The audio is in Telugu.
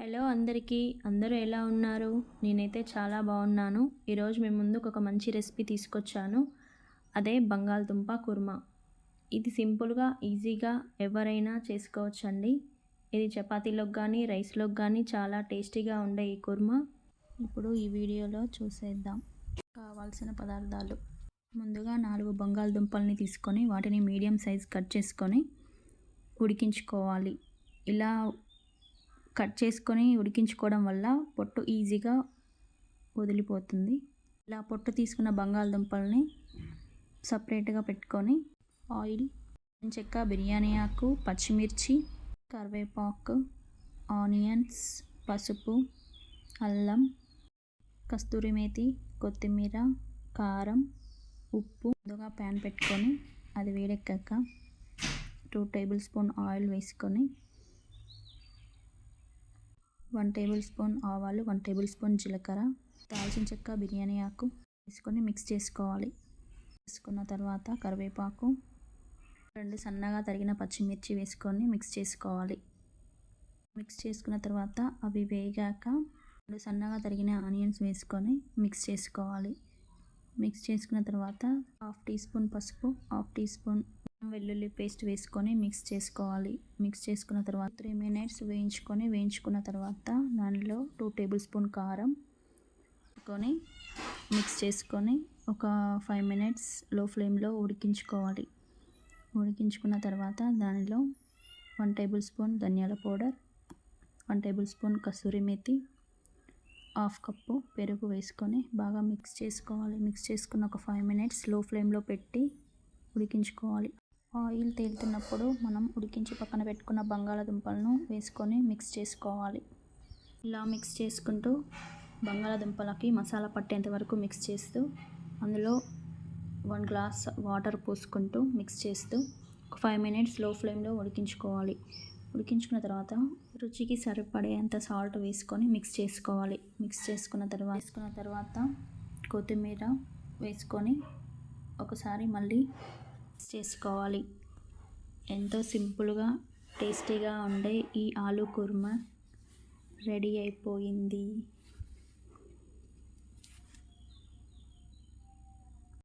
హలో అందరికీ, అందరూ ఎలా ఉన్నారు? నేనైతే చాలా బాగున్నాను. ఈరోజు మీ ముందుకు ఒక మంచి రెసిపీ తీసుకొచ్చాను. అదే బంగాళదుంప కుర్మా. ఇది సింపుల్గా, ఈజీగా ఎవరైనా చేసుకోవచ్చండి. ఇది చపాతీలోకి కానీ, రైస్లోకి కానీ చాలా టేస్టీగా ఉండే ఈ కుర్మా ఇప్పుడు ఈ వీడియోలో చూసేద్దాం. కావాల్సిన పదార్థాలు: ముందుగా 4 బంగాళదుంపల్ని తీసుకొని వాటిని మీడియం సైజ్ కట్ చేసుకొని ఉడికించుకోవాలి. ఇలా కట్ చేసుకొని ఉడికించుకోవడం వల్ల పొట్టు ఈజీగా వదిలిపోతుంది. ఇలా పొట్టు తీసుకున్న బంగాళదుంపల్ని సపరేట్గా పెట్టుకొని ఆయిల్, చెక్క, బిర్యానీ ఆకు, పచ్చిమిర్చి, కరివేపాకు, ఆనియన్స్, పసుపు, అల్లం, కస్తూరి మేతి, కొత్తిమీర, కారం, ఉప్పు. ముందుగా ప్యాన్ పెట్టుకొని అది వేడెక్కాక 2 టేబుల్ స్పూన్ ఆయిల్ వేసుకొని 1 టేబుల్ స్పూన్ ఆవాలు, 1 టేబుల్ స్పూన్ జీలకర్ర, దాల్చిన చెక్క, బిర్యానీ ఆకు వేసుకొని మిక్స్ చేసుకోవాలి. వేసుకున్న తర్వాత కరివేపాకు, 2 సన్నగా తరిగిన పచ్చిమిర్చి వేసుకొని మిక్స్ చేసుకోవాలి. మిక్స్ చేసుకున్న తర్వాత అవి వేగాక 2 సన్నగా తరిగిన ఆనియన్స్ వేసుకొని మిక్స్ చేసుకోవాలి. మిక్స్ చేసుకున్న తర్వాత 1/2 టీ స్పూన్ పసుపు, 1/2 టీ స్పూన్ వెల్లుల్లి పేస్ట్ వేసుకొని మిక్స్ చేసుకోవాలి. మిక్స్ చేసుకున్న తర్వాత 3 మినిట్స్ వేయించుకున్న తర్వాత దానిలో 2 టేబుల్ స్పూన్ కారం వేసుకొని మిక్స్ చేసుకొని ఒక 5 మినిట్స్ లో ఫ్లేమ్లో ఉడికించుకోవాలి. ఉడికించుకున్న తర్వాత దానిలో 1 టేబుల్ స్పూన్ ధనియాల powder, 1 table spoon kasuri methi, 1/2 cup పెరుగు వేసుకొని బాగా మిక్స్ చేసుకోవాలి. మిక్స్ చేసుకున్న ఒక 5 మినిట్స్ లో ఫ్లేమ్లో పెట్టి ఉడికించుకోవాలి. ఆయిల్ తేలుతున్నప్పుడు మనం ఉడికించి పక్కన పెట్టుకున్న బంగాళాదుంపలను వేసుకొని మిక్స్ చేసుకోవాలి. ఇలా మిక్స్ చేసుకుంటూ బంగాళాదుంపలకి మసాలా పట్టేంత వరకు మిక్స్ చేస్తూ అందులో 1 గ్లాస్ వాటర్ పోసుకుంటూ మిక్స్ చేస్తూ ఒక 5 మినిట్స్ లో ఫ్లేమ్లో ఉడికించుకోవాలి. ఉడికించుకున్న తర్వాత రుచికి సరిపడేంత సాల్ట్ వేసుకొని మిక్స్ చేసుకోవాలి. మిక్స్ చేసుకున్న తర్వాత కొత్తిమీర వేసుకొని ఒకసారి మళ్ళీ మిక్స్ చేసుకోవాలి. ఎంతో సింపుల్గా టేస్టీగా ఉండే ఈ ఆలూ కుర్మా రెడీ అయిపోయింది.